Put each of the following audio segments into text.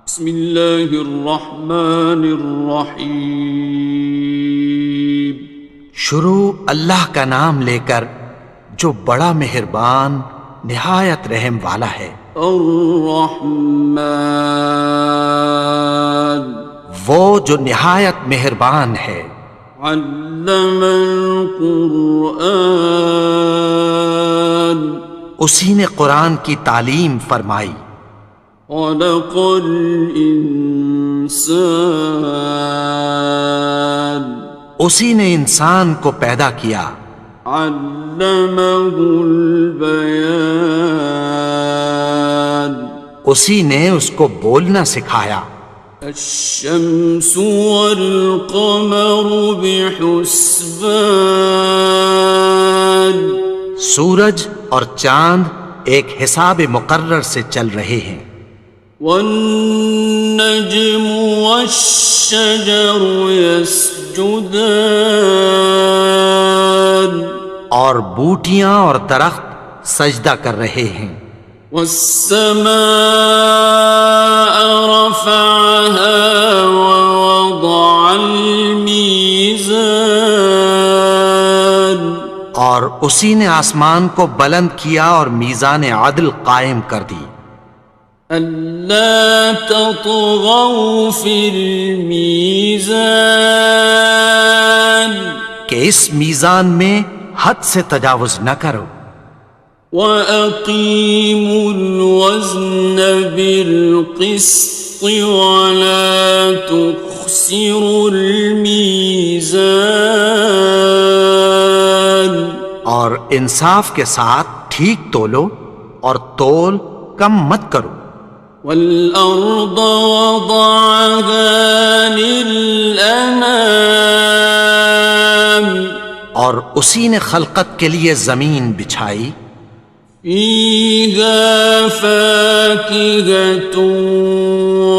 بسم اللہ الرحمن الرحیم۔ شروع اللہ کا نام لے کر جو بڑا مہربان نہایت رحم والا ہے۔ الرحمن، وہ جو نہایت مہربان ہے۔ علم القرآن، اسی نے قرآن کی تعلیم فرمائی۔ خلق الانسان، اسی نے انسان کو پیدا کیا۔ علمہ البیان، اسی نے اس کو بولنا سکھایا۔ الشمس والقمر بحسبان، سورج اور چاند ایک حساب مقرر سے چل رہے ہیں۔ والنجم والشجر يسجدان، اور بوٹیاں اور درخت سجدہ کر رہے ہیں۔ والسماء رفعها ووضع الميزان، اور اسی نے آسمان کو بلند کیا اور میزان عدل قائم کر دی۔ ألا تطغوا في الميزان، کہ اس میزان میں حد سے تجاوز نہ کرو۔ وَأَقِيمُوا الْوَزْنَ بِالْقِسْطِ وَلَا تُخْسِرُوا الْمِيزَانَ، اور انصاف کے ساتھ ٹھیک تولو اور تول کم مت کرو۔ وَالْأَرْضَ وَضَعَهَا لِلْأَنَامِ، اور اسی نے خلقت کے لیے زمین بچھائی۔ فِيهَا فَاكِهَةٌ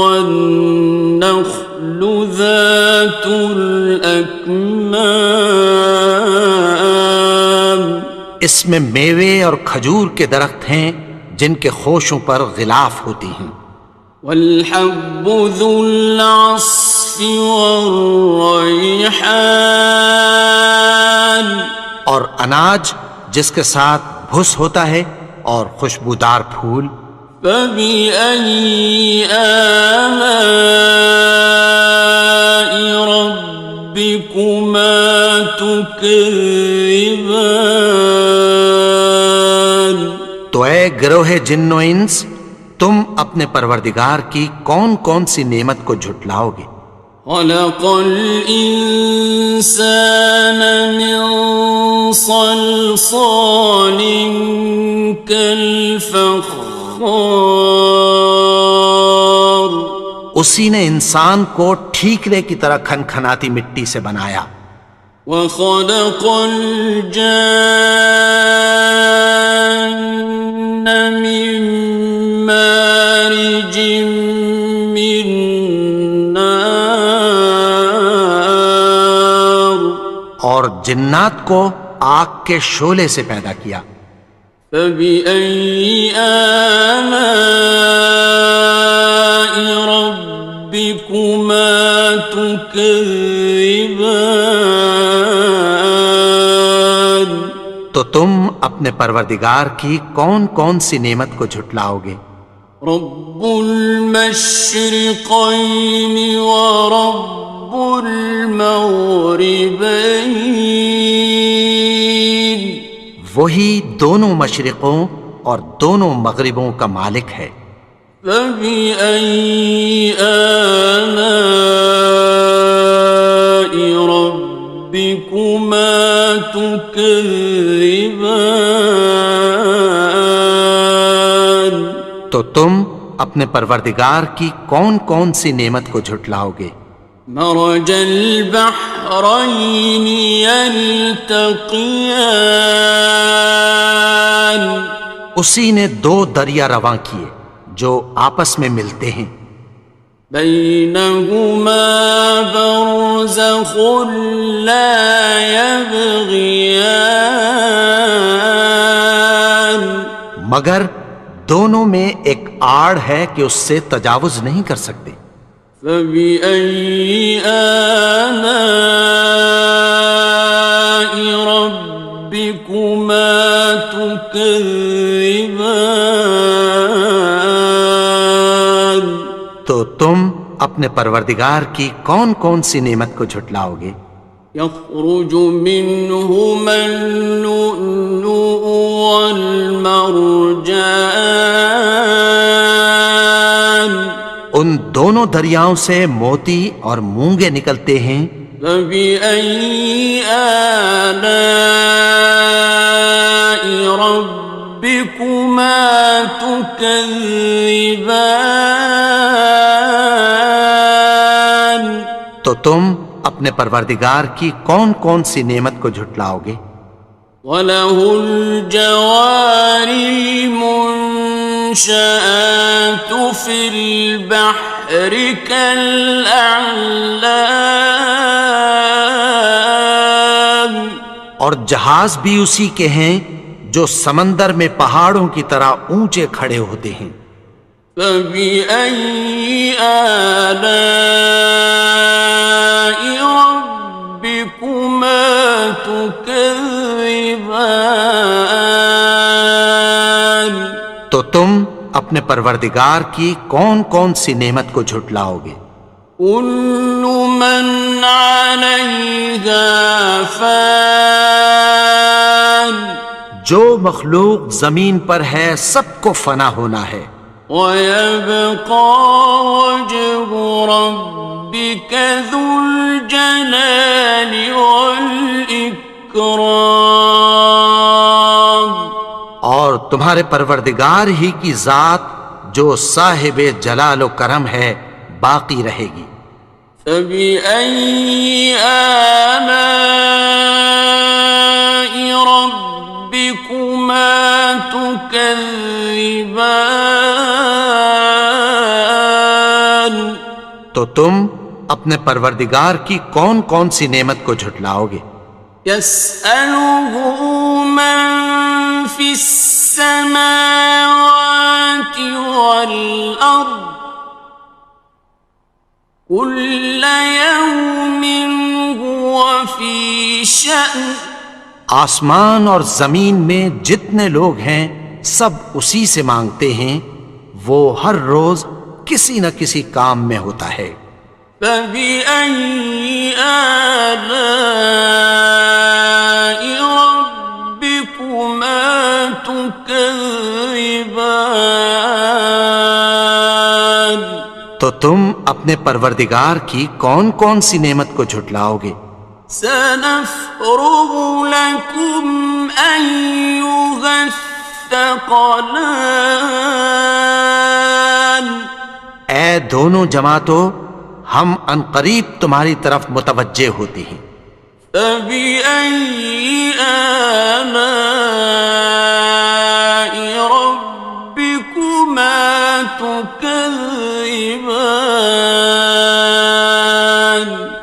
وَالنَّخْلُ ذَاتُ الْأَكْمَامِ، اس میں میوے اور کھجور کے درخت ہیں جن کے خوشوں پر غلاف ہوتی ہیں۔ وَالْحَبُّ ذُو الْعَصْفِ وَالرَّيْحَانِ، اور اناج جس کے ساتھ بھس ہوتا ہے اور خوشبودار پھول۔ فَبِأَيِّ آلَاءِ رَبِّكُمَا تُكَذِّبَانِ، تو اے گروہ جن و انس، تم اپنے پروردگار کی کون کون سی نعمت کو جھٹلاؤ گے؟ خَلَقَ الْإِنسَانَ مِنْ صَلْصَالٍ كَالْفَخَّارِ، اسی نے انسان کو ٹھیکرے کی طرح کھنکھناتی مٹی سے بنایا۔ وَخَلَقَ الْجَانَّ مِن مَّارِجٍ مِّن نَّارٍ، اور جنات کو آگ کے شعلے سے پیدا کیا۔ فَبِأَيِّ آلَاءِ رَبِّكُمَا تُكَذِّبَانِ، تو تم اپنے پروردگار کی کون کون سی نعمت کو جھٹلاؤ گے؟ رب المشرقین ورب المغربین، وہی دونوں مشرقوں اور دونوں مغربوں کا مالک ہے۔ فَبِأَيِّ آلَاءِ رَبِّكُمَا تُكَذِّبَانِ، تو تم اپنے پروردگار کی کون کون سی نعمت کو جھٹلاؤ گے؟ مرج البحرین یلتقیان، اسی نے دو دریا رواں کیے جو آپس میں ملتے ہیں۔ بینہما برزخ لا یبغیان، مگر دونوں میں ایک آڑ ہے کہ اس سے تجاوز نہیں کر سکتے۔ فبأي آلاء ربكما تكذبان؟ تو تم اپنے پروردگار کی کون کون سی نعمت کو جھٹلاؤ گے؟ يخرج منهما اللؤلؤ والمرجان ان دونوں دریاؤں سے موتی اور مونگے نکلتے ہیں۔ فبأي آلاء ربكما تكذبان؟ تو تم اپنے پروردگار کی کون کون سی نعمت کو جھٹلاؤ گے؟ وَلَهُ الْجَوَارِ الْمُنشَآتُ فِي الْبَحْرِ كَالْأَعْلَامِ، اور جہاز بھی اسی کے ہیں جو سمندر میں پہاڑوں کی طرح اونچے کھڑے ہوتے ہیں۔ فَبِأَيِّ آلَاءِ رَبِّكُمَا تُكَذِّبَانِ؟ تو تم اپنے پروردگار کی کون کون سی نعمت کو جھٹلاؤ گے؟ كُلُّ مَنْ عَلَيْهَا فَانٍ، جو مخلوق زمین پر ہے سب کو فنا ہونا ہے۔ وَيَبْقَى وَجْهُ رَبِّكَ ذُو الْجَلَالِ وَالْإِكْرَامِ، اور تمہارے پروردگار ہی کی ذات جو صاحب جلال و کرم ہے باقی رہے گی۔ فَبِأَيِّ آلَاءِ رَبِّكُمَا تُكَذِّبَانِ؟ تو تم اپنے پروردگار کی کون کون سی نعمت کو جھٹلاؤ گے؟ يَسْأَلُهُ مَن فِي السَّمَاوَاتِ وَالْأَرْضِ كُلَّ يَوْمٍ هُوَ فِي شَأْنٍ، آسمان اور زمین میں جتنے لوگ ہیں سب اسی سے مانگتے ہیں، وہ ہر روز کسی نہ کسی کام میں ہوتا ہے۔ فَبِأَيِّ آلَاءِ رَبِّكُمَا تُكَذِّبَانِ؟ تو تم اپنے پروردگار کی کون کون سی نعمت کو جھٹلاؤ گے؟ سَنَفْرُغُ لَكُمْ أَيُّهَ الثَّقَلَانِ، اے دونوں جماعتوں، ہم عنقریب تمہاری طرف متوجہ ہوتے ہیں۔ فَبِأَيِّ آلَاءِ رَبِّكُمَا تُكَذِّبَانِ؟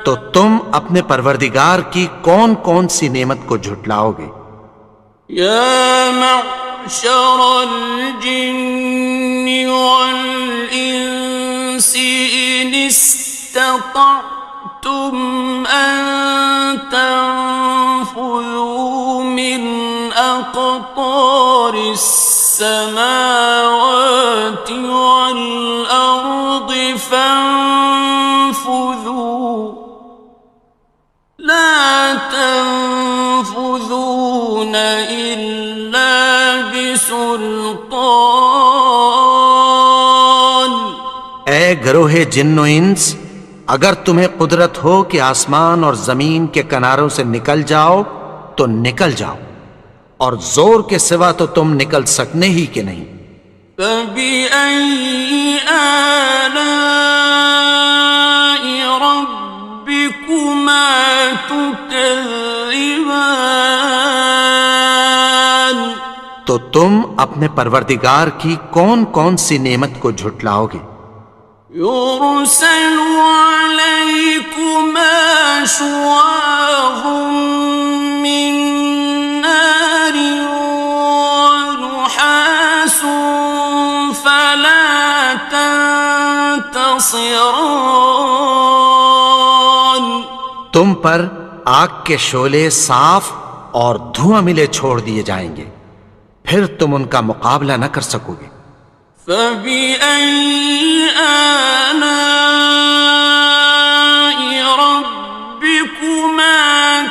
تو تم اپنے پروردگار کی کون کون سی نعمت کو جھٹلاؤ گے؟ يَا مَعْشَرَ الْجِنِّ وَالْإِنسِ إِنِ اسْتَطَعْتُمْ أَن تَنفُذُوا مِنْ أَقْطَارِ السَّمَاوَاتِ وَالْأَرْضِ فَانفُذُوا لَا تَنفُذُونَ إِلَّا بِسُلْطَانٍ۔ اے گروہ جن و انس، اگر تمہیں قدرت ہو کہ آسمان اور زمین کے کناروں سے نکل جاؤ تو نکل جاؤ، اور زور کے سوا تو تم نکل سکنے ہی کہ نہیں۔ فَبِأَيِّ آلَاءِ رَبِّكُمَا تُكَذِّبَانِ؟ تو تم اپنے پروردگار کی کون کون سی نعمت کو جھٹلاؤ گے؟ يُرْسَلُ عَلَيْكُمَا شُوَاظٌ مِّن نَّارٍ وَنُحَاسٌ فَلَا خاصران. تم پر آگ کے شعلے صاف اور دھواں ملے چھوڑ دیے جائیں گے، پھر تم ان کا مقابلہ نہ کر سکو گے۔ فَبِأَيِّ آلَاءِ رَبِّكُمَا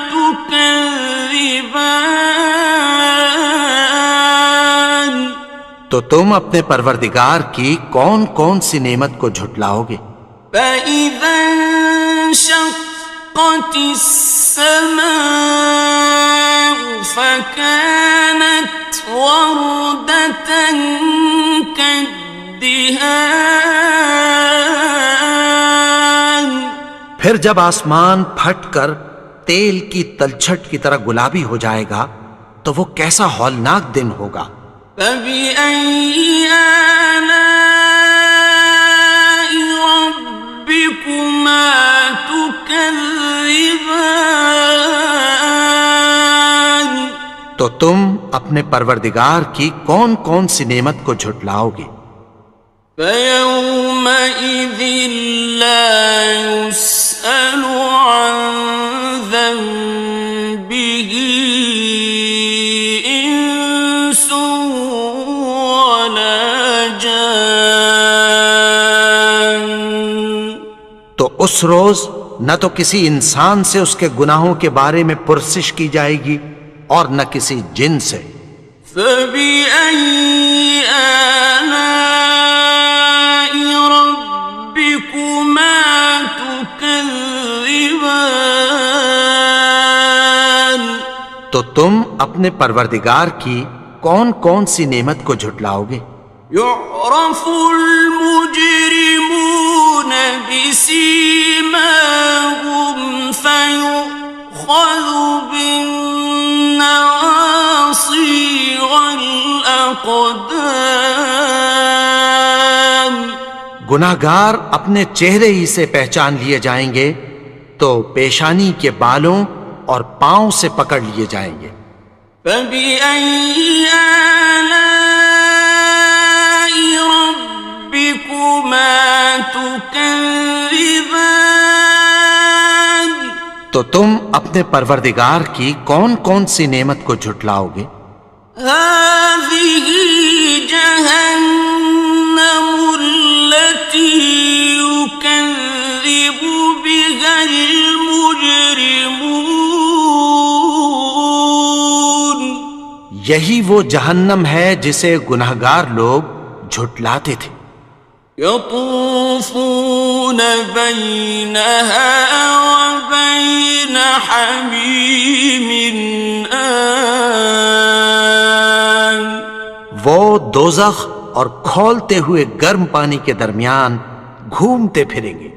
تُكَذِّبَانِ. تو تم اپنے پروردگار کی کون کون سی نعمت کو جھٹلاؤ گے؟ فَإِذَا انشَقَّتِ السَّمَاءُ فَكَانَتْ وَرْدَةً كَالدِّهَانِ. پھر جب آسمان پھٹ کر تیل کی تلچھٹ کی طرح گلابی ہو جائے گا تو وہ کیسا ہولناک دن ہوگا۔ فَبِأَيِّ آلَاءِ رَبِّكُمَا تُكَذِّبَانِ. تو تم اپنے پروردگار کی کون کون سی نعمت کو جھٹلاؤ گے؟ فَيَوْمَئِذٍ لَا يُسْأَلُ عَنْ ذَنبِهِ إِنسٌ وَلَا جَانٌ. تو اس روز نہ تو کسی انسان سے اس کے گناہوں کے بارے میں پرسش کی جائے گی اور نہ کسی جن سے۔ فَبِأَيِّ آلَاءِ رَبِّكُمَا تُكَذِّبَانِ. تو تم اپنے پروردگار کی کون کون سی نعمت کو جھٹلاؤ گے؟ يُعْرَفُ الْمُجْرِمُونَ بِسِيمَاهُمْ فَيُؤْخَذُ بِالنَّوَاصِي وَالْأَقْدَامِ. گناہگار اپنے چہرے ہی سے پہچان لیے جائیں گے تو پیشانی کے بالوں اور پاؤں سے پکڑ لیے جائیں گے۔ فَبِأَيِّ آلَاءِ رَبِّكُمَا تُكَذِّبَانِ. تو تم اپنے پروردگار کی کون کون سی نعمت کو جھٹلاؤ گے؟ هَٰذِهِ جَهَنَّمُ الَّتِي يُكَذِّبُ بِهَا الْمُجْرِمُونَ. یہی وہ جہنم ہے جسے گناہگار لوگ جھٹلاتے تھے۔ يَطُوفُونَ بَيْنَهَا وَبَيْنَ حَمِيمٍ آنٍ. وہ دوزخ اور کھولتے ہوئے گرم پانی کے درمیان گھومتے پھریں گے۔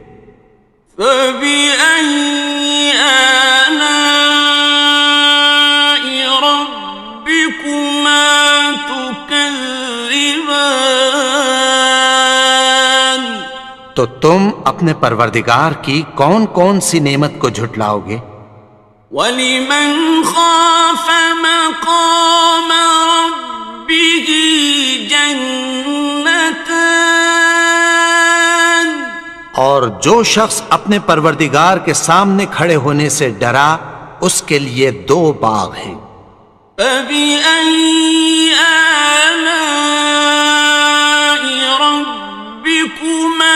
فَبِأَيِّ آلَاءِ رَبِّكُمَا تُكَذِّبَانِ. تو تم اپنے پروردگار کی کون کون سی نعمت کو جھٹلاؤ گے؟ وَلِمَنْ خَافَ مَقَامَ رَبِّهِ جَنَّتَانِ. اور جو شخص اپنے پروردگار کے سامنے کھڑے ہونے سے ڈرا اس کے لیے 2 باغ ہیں۔ فَبِأَيِّ آلَاءِ رَبِّكُمَا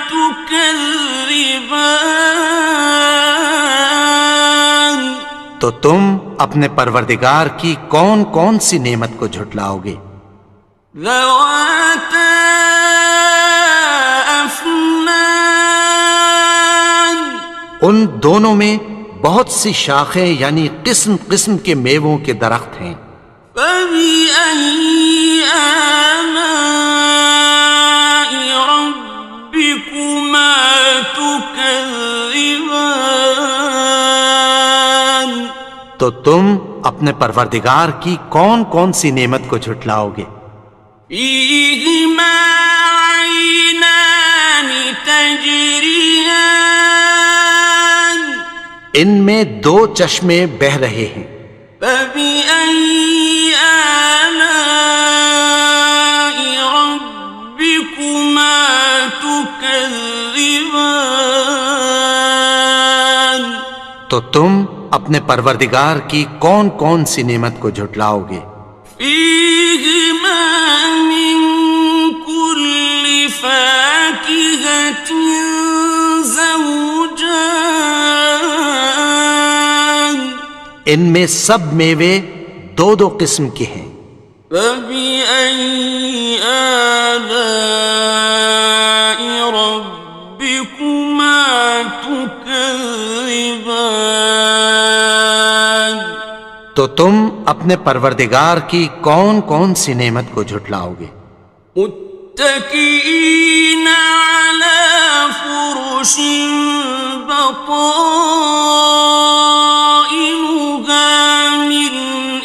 تُكَذِّبَانِ. تو تم اپنے پروردگار کی کون کون سی نعمت کو جھٹلاؤ گے؟ ذَوَاتَا أَفْنَانٍ. ان دونوں میں بہت سی شاخیں یعنی قسم قسم کے میووں کے درخت ہیں۔ فَبِأَيِّ آلَاءِ رَبِّكُمَا تُكَذِّبَانِ. تو تم اپنے پروردگار کی کون کون سی نعمت کو جھٹلاؤ گے؟ فِيهِمَا عَيْنَانِ تَجْرِيَانِ. ان میں 2 چشمے بہہ رہے ہیں۔ فَبِأَيِّ آلَاءِ رَبِّكُمَا تُكَذِّبَانِ. تو تم اپنے پروردگار کی کون کون سی نعمت کو جھٹلاؤ گے؟ فیہما من کل فاکہۃ زوجان، ان میں سب میوے دو دو قسم کے ہیں۔ فبأي آلاء ربكما تكذبان، تو تم اپنے پروردگار کی کون کون سی نعمت کو جھٹلاؤ گے؟ متكئين على فرش بطائنها من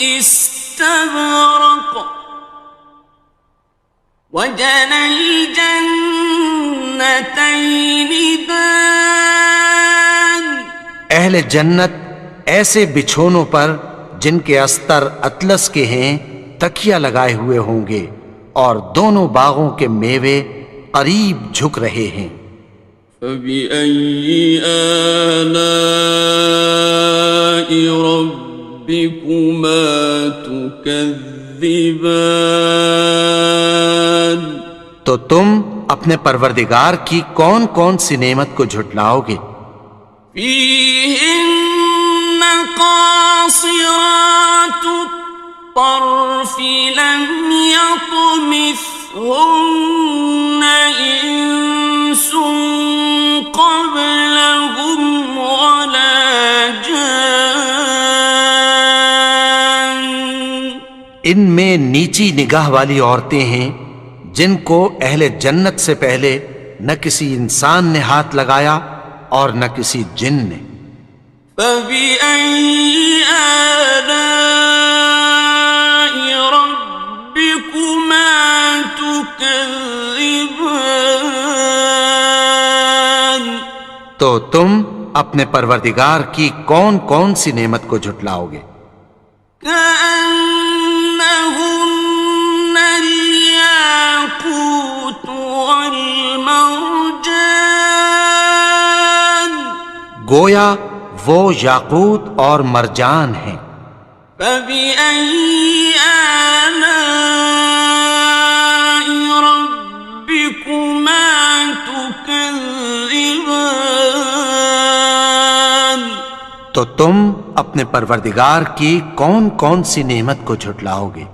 استبرق، وجنى الجنتين دان، اہل جنت ایسے بچھونوں پر جن کے استر اطلس کے ہیں تکیہ لگائے ہوئے ہوں گے، اور دونوں باغوں کے میوے قریب جھک رہے ہیں۔ فبأي آلاء ربكما تكذبان، تو تم اپنے پروردگار کی کون کون سی نعمت کو جھٹلاؤ گے؟ فيهن قاصرات الطرف لم يطمثهن إنس قبلهم ولا جان، ان میں نیچی نگاہ والی عورتیں ہیں جن کو اہل جنت سے پہلے نہ کسی انسان نے ہاتھ لگایا اور نہ کسی جن نے۔ فبأي آلاء ربكما تكذبان، تو تم اپنے پروردگار کی کون کون سی نعمت کو جھٹلاؤ گے؟ كأنهن الياقوت والمرجان، گویا وہ یاقوت اور مرجان ہیں۔ فبأي آلاء ربكما تكذبان، تو تم اپنے پروردگار کی کون کون سی نعمت کو جھٹلاؤ گے؟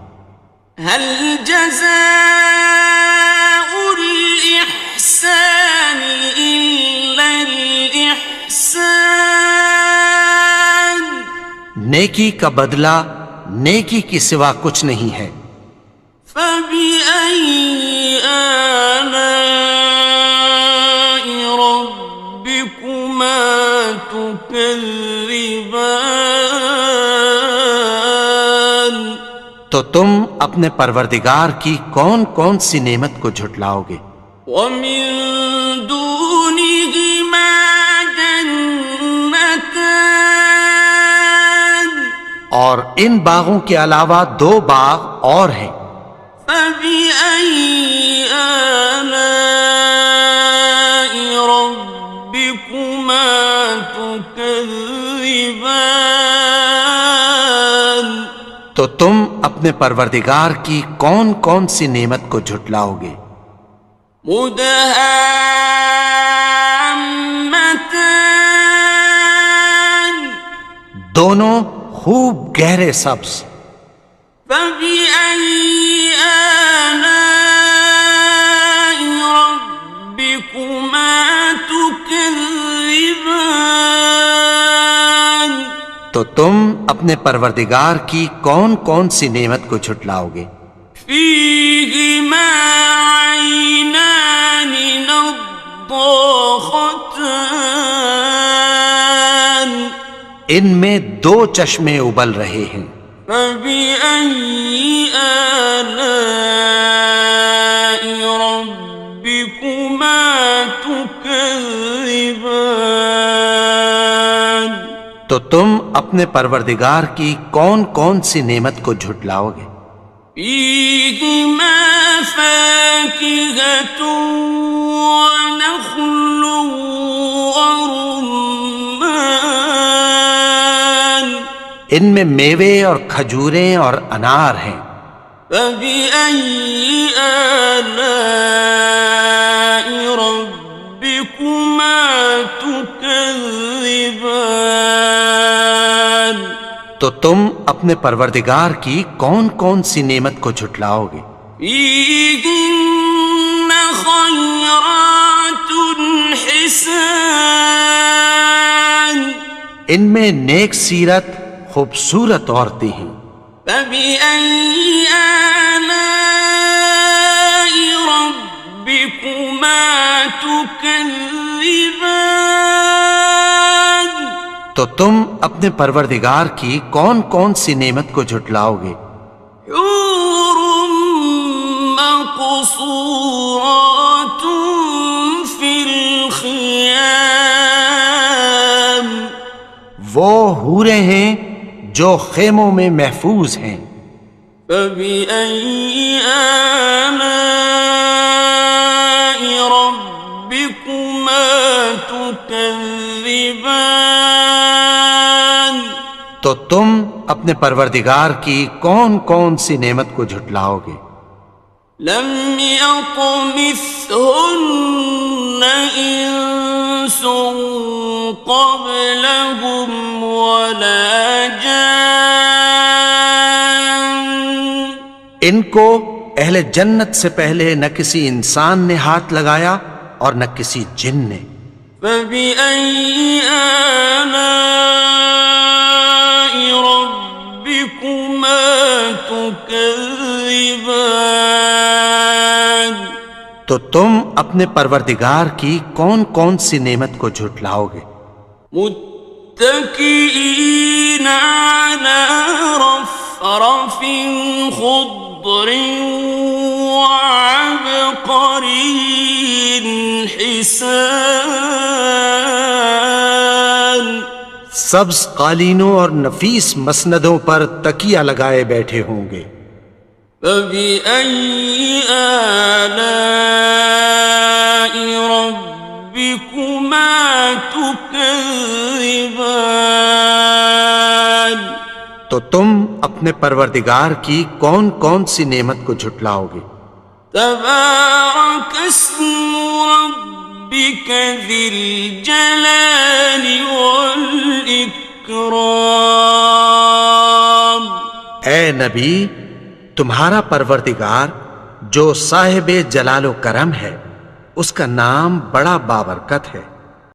هل جزاء الإحسان إلا الإحسان، نیکی کا بدلہ نیکی کی سوا کچھ نہیں ہے۔ فبأي آلاء ربكما تكذبان، تو تم اپنے پروردگار کی کون کون سی نعمت کو جھٹلاؤ گے؟ ومن دونهما جنتان، اور ان باغوں کے علاوہ دو باغ اور ہیں۔ فبأي آلاء ربكما تكذبان، تو تم اپنے پروردگار کی کون کون سی نعمت کو جھٹلاؤ گے؟ مدهامتان، دونوں خوب گہرے سبز۔ فبأي آلاء ربكما تكذبان، تو تم اپنے پروردگار کی کون کون سی نعمت کو جھٹلاؤ گے؟ فيهما عينان نضاختان، ان میں دو چشمے ابل رہے ہیں۔ فبأي آلاء ربكما تكذبان، تو تم اپنے پروردگار کی کون کون سی نعمت کو جھٹلاؤ گے؟ فيهما فاكهة ونخل ورمان، ان میں میوے اور کھجوریں اور انار ہیں۔ فبأي آلاء ربكما تكذبان؟ تو تم اپنے پروردگار کی کون کون سی نعمت کو جھٹلاؤ گے؟ فيهن خيرات حسان، ان میں نیک سیرت خوبصورت عورتیں ہیں۔ فبأي آلاء ربكما تكذبان؟ تو تم اپنے پروردگار کی کون کون سی نعمت کو جھٹلاؤ گے؟ حور مقصورات في الخيام، وہ حوریں ہیں جو خیموں میں محفوظ ہیں۔ فبأي آلاء ربكما تكذبان؟ تو تم اپنے پروردگار کی کون کون سی نعمت کو جھٹلاؤ گے؟ لم يطمثهن إنس قبلهم ولا جان، ان کو اہل جنت سے پہلے نہ کسی انسان نے ہاتھ لگایا اور نہ کسی جن نے۔ فبأي آلاء ربكما تكذبان؟ تو تم اپنے پروردگار کی کون کون سی نعمت کو جھٹلاؤ گے؟ متكئين على رفرف خضر وعبقري حسان، سبز قالینوں اور نفیس مسندوں پر تکیہ لگائے بیٹھے ہوں گے۔ فبأي آلاء ربكما تكذبان؟ تو تم اپنے پروردگار کی کون کون سی نعمت کو جھٹلاؤ گے؟ تبارك اسم ربك ذي الجلال والإكرام۔ اے نبی، تمہارا پروردگار جو صاحب جلال و کرم ہے، اس کا نام بڑا بابرکت ہے۔